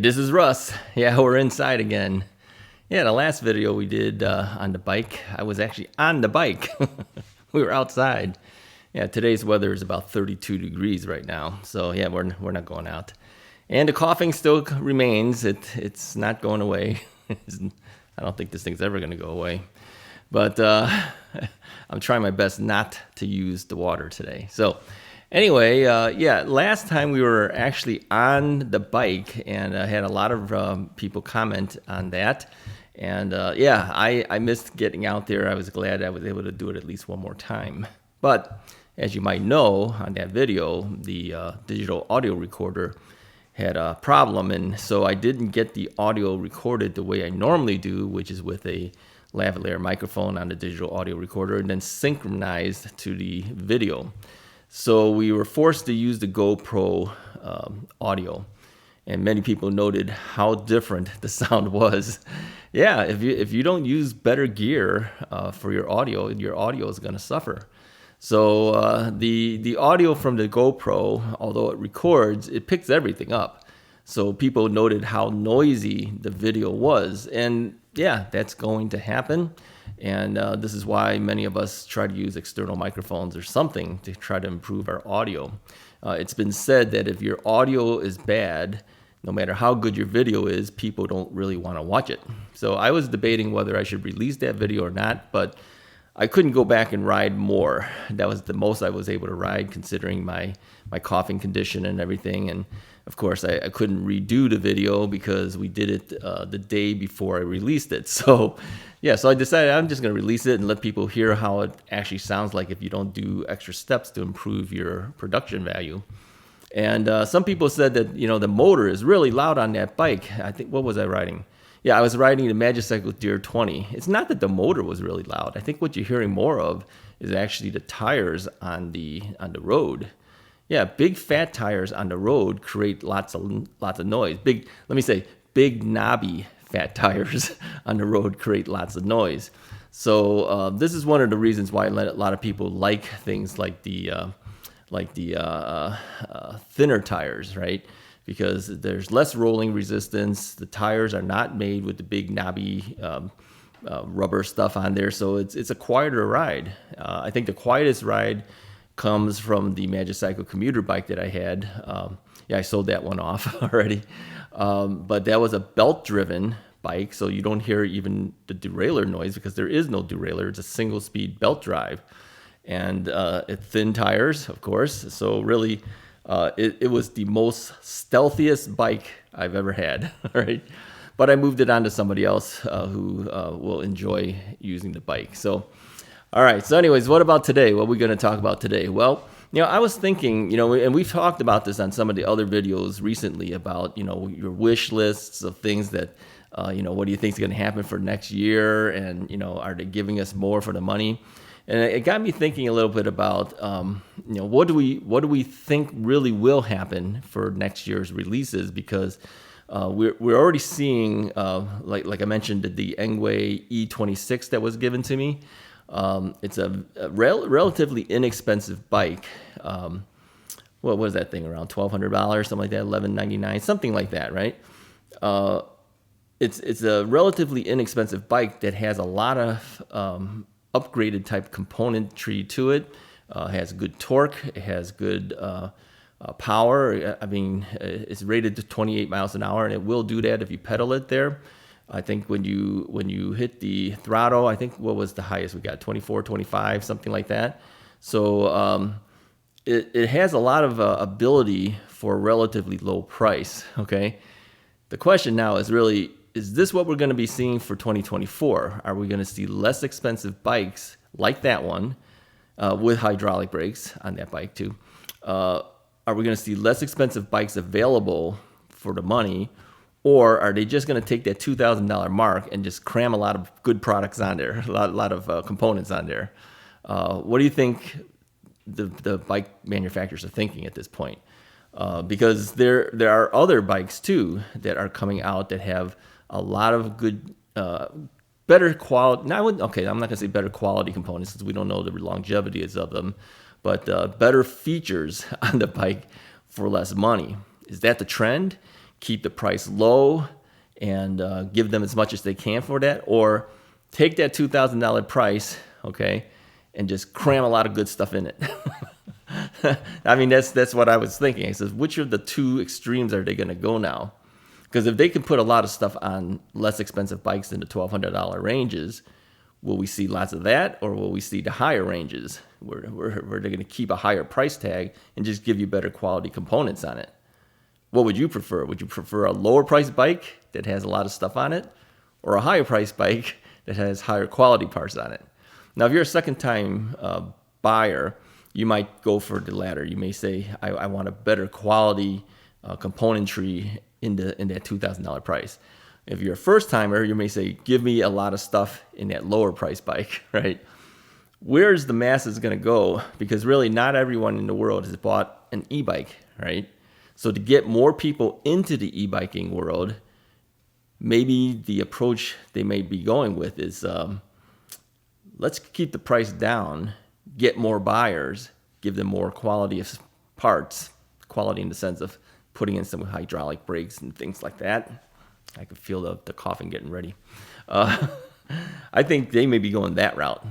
this is Russ. Yeah, we're inside again. Yeah, the last video we did on the bike, I was actually on the bike. We were outside. Yeah, today's weather is about 32 degrees right now. So yeah, we're not going out. And the coughing still remains. It's not going away. I don't think this thing's ever going to go away. But I'm trying my best not to use the water today. So anyway, yeah, last time we were actually on the bike, and I had a lot of people comment on that. And yeah, I missed getting out there. I was glad I was able to do it at least one more time. But as you might know, on that video, the digital audio recorder had a problem, and so I didn't get the audio recorded the way I normally do, which is with a lavalier microphone on the digital audio recorder and then synchronized to the video. So we were forced to use the GoPro audio, and many people noted how different the sound was. Yeah, if you don't use better gear for your audio is going to suffer. So the audio from the GoPro, although it records, it picks everything up. So people noted how noisy the video was, and yeah, that's going to happen. And this is why many of us try to use external microphones or something to try to improve our audio. It's been said that if your audio is bad, no matter how good your video is, people don't really want to watch it. So I was debating whether I should release that video or not, but I couldn't go back and ride more. That was the most I was able to ride considering my coughing condition and everything. And of course, I couldn't redo the video because we did it the day before I released it. So yeah, so I decided I'm just going to release it and let people hear how it actually sounds like if you don't do extra steps to improve your production value. And some people said that, you know, the motor is really loud on that bike. I think, what was I riding? Yeah, I was riding the Magicycle Deer 20. It's not that the motor was really loud. I think what you're hearing more of is actually the tires on the road. Yeah, big fat tires on the road create lots of noise. Big knobby fat tires on the road create lots of noise. So this is one of the reasons why a lot of people like things like the thinner tires, right? Because there's less rolling resistance. The tires are not made with the big knobby rubber stuff on there, so it's a quieter ride. I think the quietest ride comes from the Magicycle commuter bike that I had. Yeah, I sold that one off already. But that was a belt-driven bike, so you don't hear even the derailleur noise because there is no derailleur. It's a single-speed belt drive. And thin tires, of course, so really it was the most stealthiest bike I've ever had, right? But I moved it on to somebody else who will enjoy using the bike. So, all right. So anyways, what about today? What are we going to talk about today? Well, you know, I was thinking, you know, and we've talked about this on some of the other videos recently about, you know, your wish lists of things that, you know, what do you think is going to happen for next year? And, you know, are they giving us more for the money? And it got me thinking a little bit about, you know, what do we think really will happen for next year's releases? Because we're already seeing, like I mentioned, the Enway E26 that was given to me. It's a relatively inexpensive bike. What was that thing, around $1,200, something like that, $1,199, something like that, right? It's a relatively inexpensive bike that has a lot of upgraded type componentry to it. Has good torque, it has good power. I mean, it's rated to 28 miles an hour, and it will do that if you pedal it there. I think when you hit the throttle, I think what was the highest we got, 24, 25, something like that. So it has a lot of ability for a relatively low price, okay? The question now is really, is this what we're going to be seeing for 2024? Are we going to see less expensive bikes like that one with hydraulic brakes on that bike too? Are we going to see less expensive bikes available for the money? Or are they just going to take that $2,000 mark and just cram a lot of good products on there, a lot of components on there? What do you think the bike manufacturers are thinking at this point? Because there are other bikes too that are coming out that have a lot of good, better quality. I'm not going to say better quality components because we don't know the longevity of them, but better features on the bike for less money. Is that the trend? keep the price low and give them as much as they can for that, or take that $2,000 price, okay, and just cram a lot of good stuff in it. I mean, that's what I was thinking. I says, which of the two extremes are they going to go now? Because if they can put a lot of stuff on less expensive bikes in the $1,200 ranges, will we see lots of that, or will we see the higher ranges where they're going to keep a higher price tag and just give you better quality components on it? What would you prefer? Would you prefer a lower price bike that has a lot of stuff on it, or a higher price bike that has higher quality parts on it? Now, if you're a second time buyer, you might go for the latter. You may say, I want a better quality componentry in that $2,000 price. If you're a first timer, you may say, give me a lot of stuff in that lower price bike, right? Where's the masses going to go? Because really not everyone in the world has bought an e-bike, right? So to get more people into the e-biking world, maybe the approach they may be going with is, let's keep the price down, get more buyers, give them more quality of parts, quality in the sense of putting in some hydraulic brakes and things like that. I could feel the coughing getting ready. I think they may be going that route.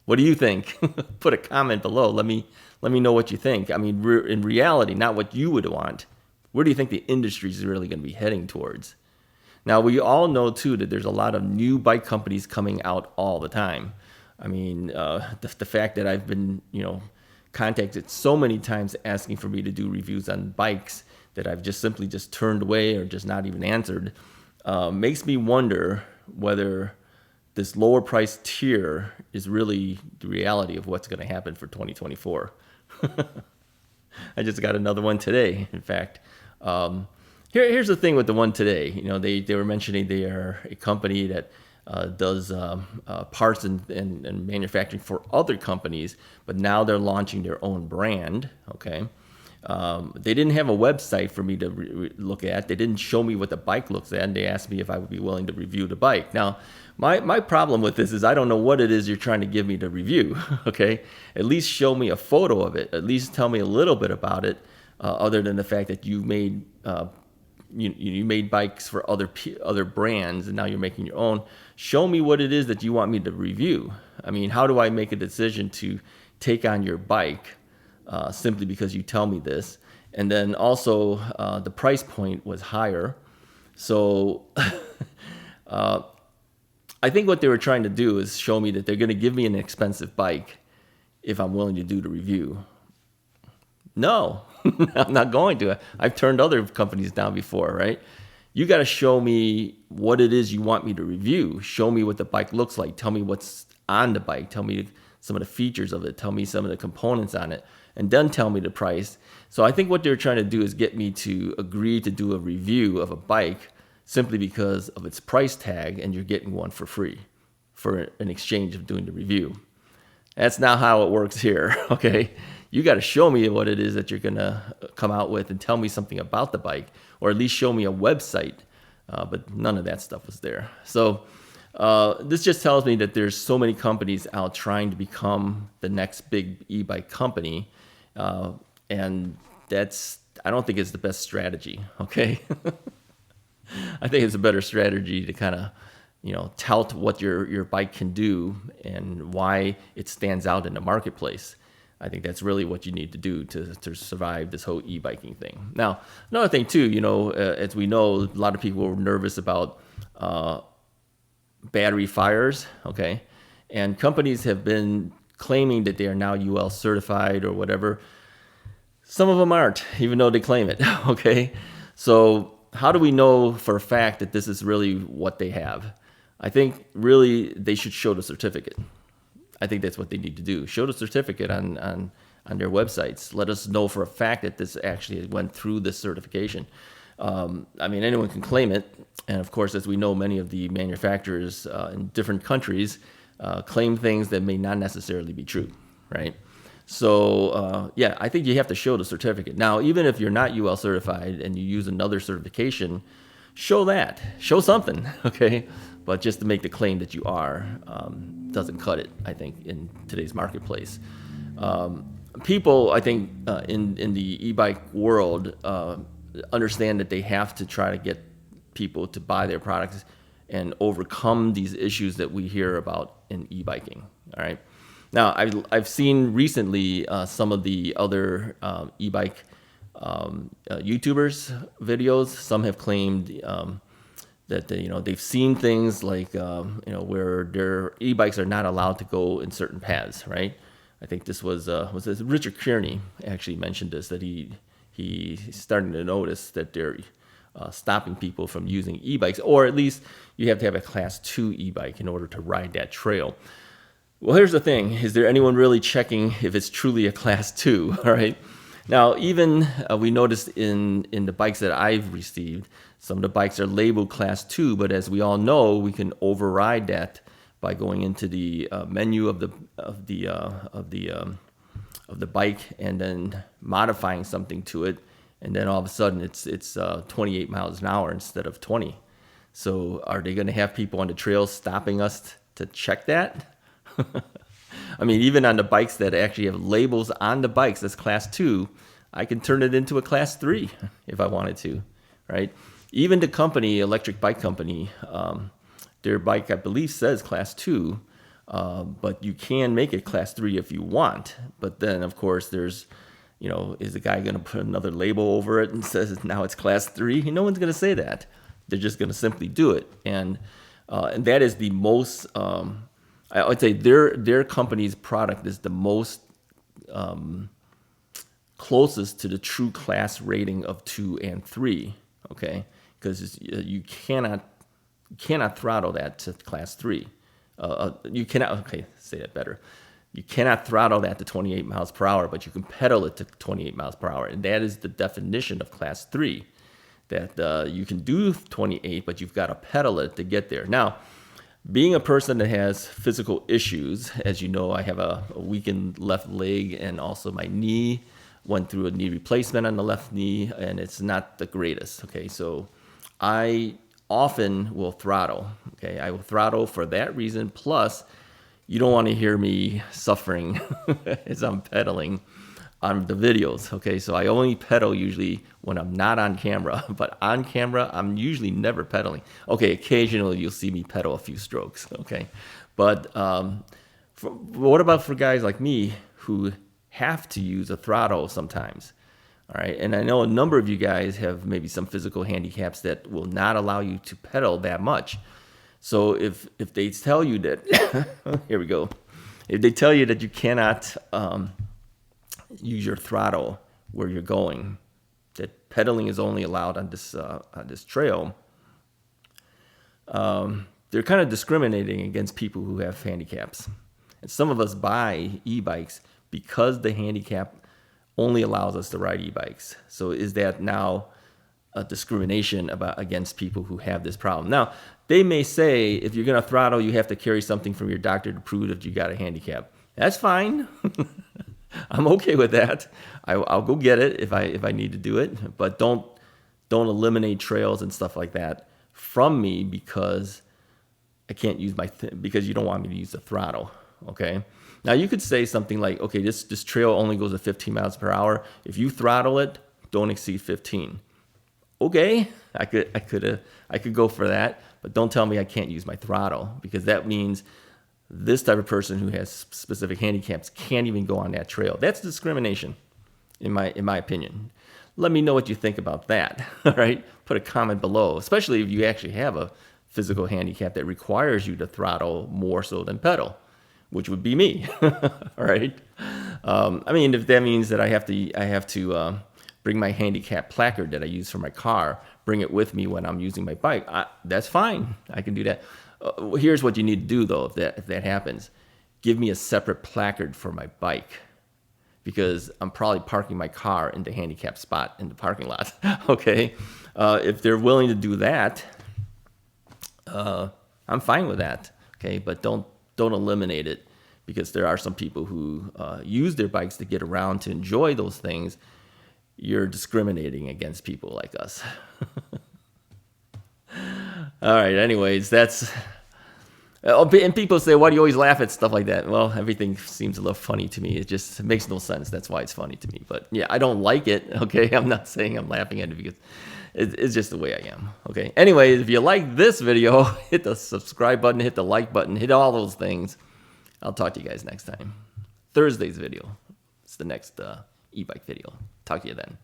What do you think? Put a comment below. Let me know what you think. I mean, in reality, not what you would want. Where do you think the industry is really going to be heading towards? Now, we all know, too, that there's a lot of new bike companies coming out all the time. I mean, the fact that I've been, contacted so many times asking for me to do reviews on bikes that I've just simply turned away or just not even answered, makes me wonder whether this lower price tier is really the reality of what's going to happen for 2024. I just got another one today, in fact. Here's the thing with the one today. They were mentioning they are a company that does parts and manufacturing for other companies, but now they're launching their own brand, okay? They didn't have a website for me to look at. They didn't show me what the bike looks at, and they asked me if I would be willing to review the bike. Now, my problem with this is I don't know what it is you're trying to give me to review, okay? At least show me a photo of it. At least tell me a little bit about it, other than the fact that you made you made bikes for other brands, and now you're making your own. Show me what it is that you want me to review. I mean, how do I make a decision to take on your bike simply because you tell me this? And then also the price point was higher. So I think what they were trying to do is show me that they're going to give me an expensive bike if I'm willing to do the review. No, I'm not going to. I've turned other companies down before, right? You got to show me what it is you want me to review. Show me what the bike looks like. Tell me what's on the bike. Tell me some of the features of it. Tell me some of the components on it. And then tell me the price. So I think what they're trying to do is get me to agree to do a review of a bike simply because of its price tag, and you're getting one for free for an exchange of doing the review. That's not how it works here, okay? You got to show me what it is that you're going to come out with and tell me something about the bike, or at least show me a website. But none of that stuff was there. So this just tells me that there's so many companies out trying to become the next big e-bike company. And I don't think it's the best strategy, okay? I think it's a better strategy to kind of, tout what your bike can do and why it stands out in the marketplace. I think that's really what you need to do to survive this whole e-biking thing. Now, another thing too, as we know, a lot of people were nervous about battery fires, okay? And companies have been claiming that they are now UL certified or whatever. Some of them aren't, even though they claim it, okay? So how do we know for a fact that this is really what they have? I think really they should show the certificate. I think that's what they need to do. Show the certificate on their websites. Let us know for a fact that this actually went through this certification. I mean, anyone can claim it. And of course, as we know, many of the manufacturers in different countries claim things that may not necessarily be true, right? So, yeah, I think you have to show the certificate. Now, even if you're not UL certified and you use another certification, show that. Show something, okay? But just to make the claim that you are doesn't cut it, I think, in today's marketplace. People, I think, in the e-bike world understand that they have to try to get people to buy their products and overcome these issues that we hear about in e-biking. All right. Now, I've seen recently some of the other e-bike YouTubers videos. Some have claimed that they've seen things like where their e-bikes are not allowed to go in certain paths. Right. I think this was this Richard Kearney actually mentioned this, that he's starting to notice that they're stopping people from using e-bikes, or at least you have to have a Class 2 e-bike in order to ride that trail. Well, here's the thing. Is there anyone really checking if it's truly a Class 2? All right. Now, even we noticed in the bikes that I've received, some of the bikes are labeled Class 2, but as we all know, we can override that by going into the menu of the bike and then modifying something to it, and then all of a sudden it's 28 miles an hour instead of 20. So are they going to have people on the trails stopping us to check that? I mean, even on the bikes that actually have labels on the bikes that's Class 2, I can turn it into a Class 3 if I wanted to, right? Even the company, electric bike company, their bike, I believe, says Class 2, but you can make it Class 3 if you want. But then, of course, there's, is the guy going to put another label over it and says now it's Class 3? No one's going to say that. They're just going to simply do it. And that is the most... I would say their company's product is the most closest to the true class rating of 2 and 3, okay? Because you cannot throttle that to Class 3. You cannot, okay, say that better. You cannot throttle that to 28 miles per hour, but you can pedal it to 28 miles per hour. And that is the definition of Class 3, that you can do 28, but you've got to pedal it to get there. Now, being a person that has physical issues, as you know, I have a weakened left leg, and also my knee went through a knee replacement on the left knee, and it's not the greatest. Okay, so I often will throttle. Okay, I will throttle for that reason. Plus, you don't want to hear me suffering as I'm pedaling on the videos. Okay, so I only pedal usually when I'm not on camera, but on camera, I'm usually never pedaling. Okay, occasionally you'll see me pedal a few strokes. Okay, but what about for guys like me who have to use a throttle sometimes? All right, and I know a number of you guys have maybe some physical handicaps that will not allow you to pedal that much. So if they tell you that, here we go, if they tell you that you cannot use your throttle where you're going, that pedaling is only allowed on this trail, they're kind of discriminating against people who have handicaps. And some of us buy e-bikes because the handicap only allows us to ride e-bikes. So is that now a discrimination against people who have this problem? Now, they may say if you're going to throttle, you have to carry something from your doctor to prove that you got a handicap. That's fine. I'm okay with that. I'll go get it if I need to do it, but don't eliminate trails and stuff like that from me because I can't use because you don't want me to use the throttle. Okay. Now you could say something like, okay, this trail only goes at 15 miles per hour. If you throttle it, don't exceed 15. Okay, I could go for that, but don't tell me I can't use my throttle, because that means this type of person who has specific handicaps can't even go on that trail. That's discrimination, in my opinion. Let me know what you think about that. All right, put a comment below, especially if you actually have a physical handicap that requires you to throttle more so than pedal, which would be me. All right. I mean, if that means that I have to bring my handicap placard that I use for my car, bring it with me when I'm using my bike, that's fine. I can do that. Here's what you need to do, though, if that happens. Give me a separate placard for my bike, because I'm probably parking my car in the handicap spot in the parking lot. Okay? If they're willing to do that, I'm fine with that. Okay? But don't eliminate it, because there are some people who use their bikes to get around, to enjoy those things. You're discriminating against people like us. All right. Anyways, that's And people say, why do you always laugh at stuff like that? Well, everything seems a little funny to me. It just makes no sense. That's why it's funny to me. But yeah, I don't like it, okay? I'm not saying I'm laughing at it because it's just the way I am, okay? Anyways, if you like this video, hit the subscribe button, hit the like button, hit all those things. I'll talk to you guys next time. Thursday's video. It's the next e-bike video. Talk to you then.